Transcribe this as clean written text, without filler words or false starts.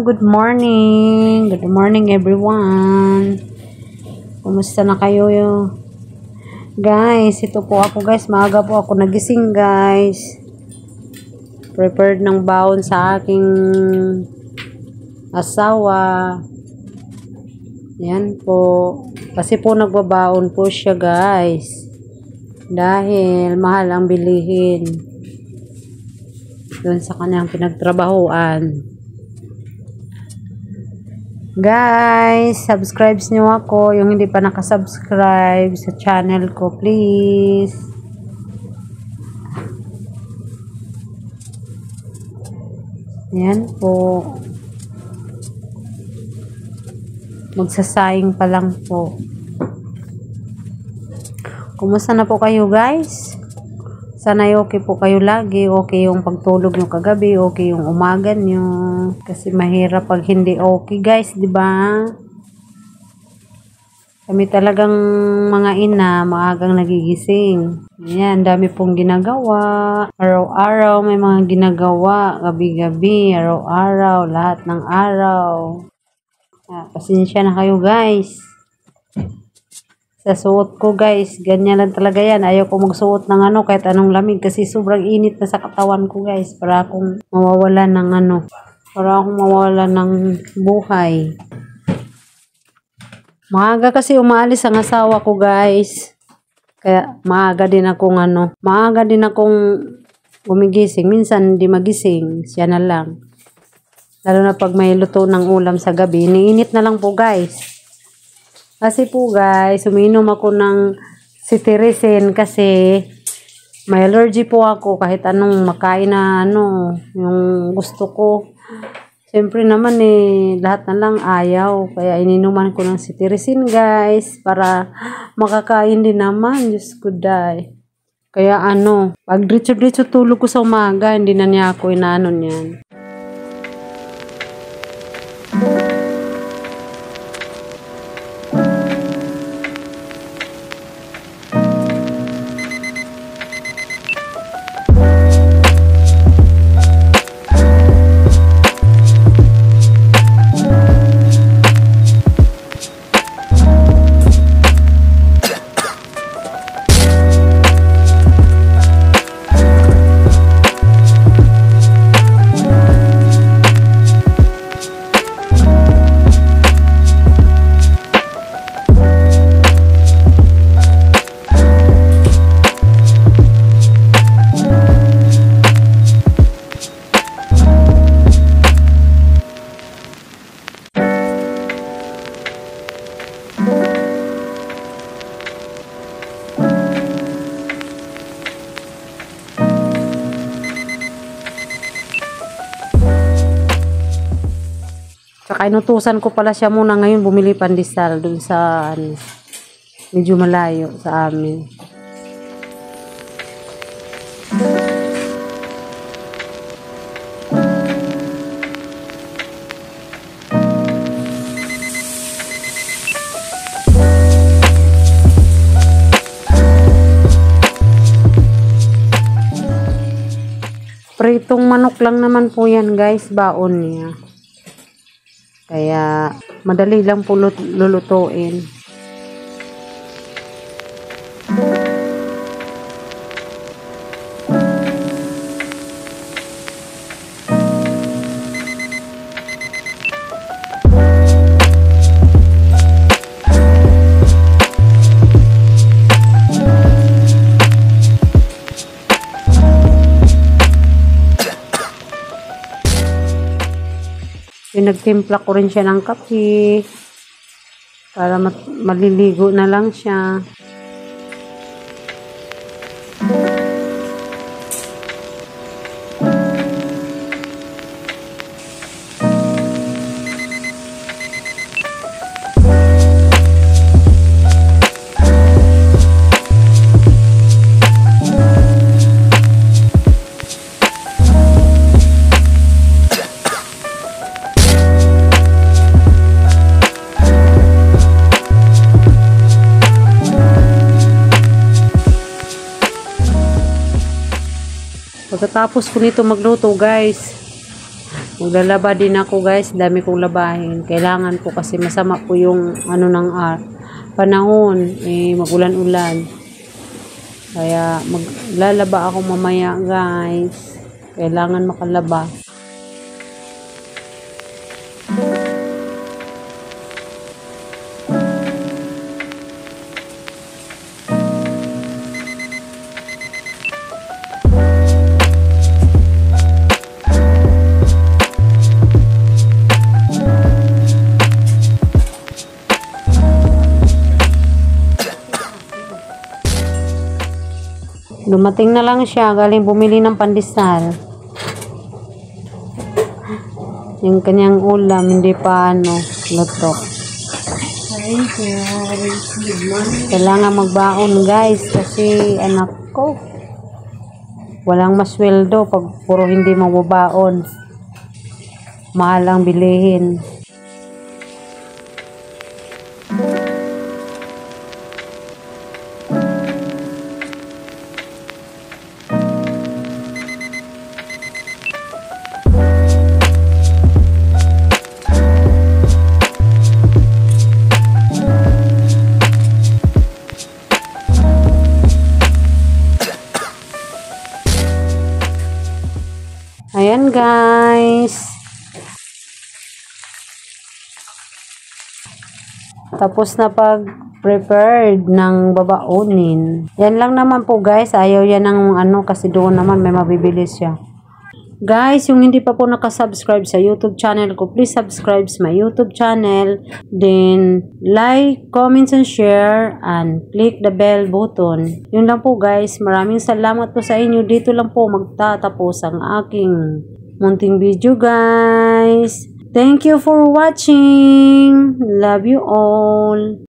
good morning. Good morning everyone. Kumusta na kayo? Guys, ito po ako guys. Maaga po ako nagising guys. Prepared ng baon sa aking asawa. Yan po. Kasi po nagbabaon po siya guys. Dahil mahal ang bilihin doon sa kanyang pinagtrabahuan. Guys, subscribe nyo ako. Yung hindi pa nakasubscribe sa channel ko, please. Yan po. Magsasaying pa lang po. Kumusta na po kayo guys? Sana'y okay po kayo lagi. Okay yung pagtulog nyo kagabi. Okay yung umaga nyo. Kasi mahirap pag hindi okay guys, di ba? Kami talagang mga ina, maagang nagigising. Ayan, dami pong ginagawa. Araw-araw may mga ginagawa. Gabi-gabi, araw-araw, lahat ng araw. Pasensya na kayo guys. Sa suot ko guys, ganyan lang talaga yan. Ayaw ko magsuot ng kahit anong lamig kasi sobrang init na sa katawan ko guys. Para akong mawawalan ng para akong mawawalan ng buhay. Maaga kasi umaalis ang asawa ko guys. Kaya maaga din akong maaga din akong gumigising. Minsan hindi magising, siya na lang. Lalo na pag may luto ng ulam sa gabi, iniinit na lang po guys. Kasi po guys, umiinom ako ng cetirizine kasi may allergy po ako kahit anong makain na yung gusto ko. Siyempre naman lahat na lang ayaw. Kaya ininuman ko ng cetirizine guys para makakain din naman. Diyos ko day. Kaya pag diretso tulog ko sa umaga, hindi na niya ako niyan. Tsaka inutusan ko pala siya muna ngayon bumili pandesal dun sa medyo malayo sa amin. Pritong manok lang naman po yan guys, baon niya. Kaya madali lang po lulutuin. Pinagtimpla ko rin siya ng kape para maliligo na lang siya. Pagkatapos ko nito magluto guys, Maglalaba din ako guys, dami kong labahin. Kailangan ko kasi masama po yung ano ng panahon, magulan-ulan. Kaya maglalaba ako mamaya guys. Kailangan makalaba. Dumating na lang siya, galing bumili ng pandesal. Yung kanyang ulam, hindi pa luto. Kailangan magbaon guys, kasi anak ko, walang masweldo pag puro hindi magbabaon. Mahal ang bilihin. Ayan guys. Tapos na pag-prepared ng babaunin. Yan lang naman po guys. Ayaw yan ng kasi doon naman may mabibili siya. Guys, yung hindi pa po nakasubscribe sa YouTube channel ko, please subscribe sa my YouTube channel. Then, like, comments, and share, and click the bell button. Yun lang po guys. Maraming salamat po sa inyo. Dito lang po magtatapos ang aking munting video guys. Thank you for watching. Love you all.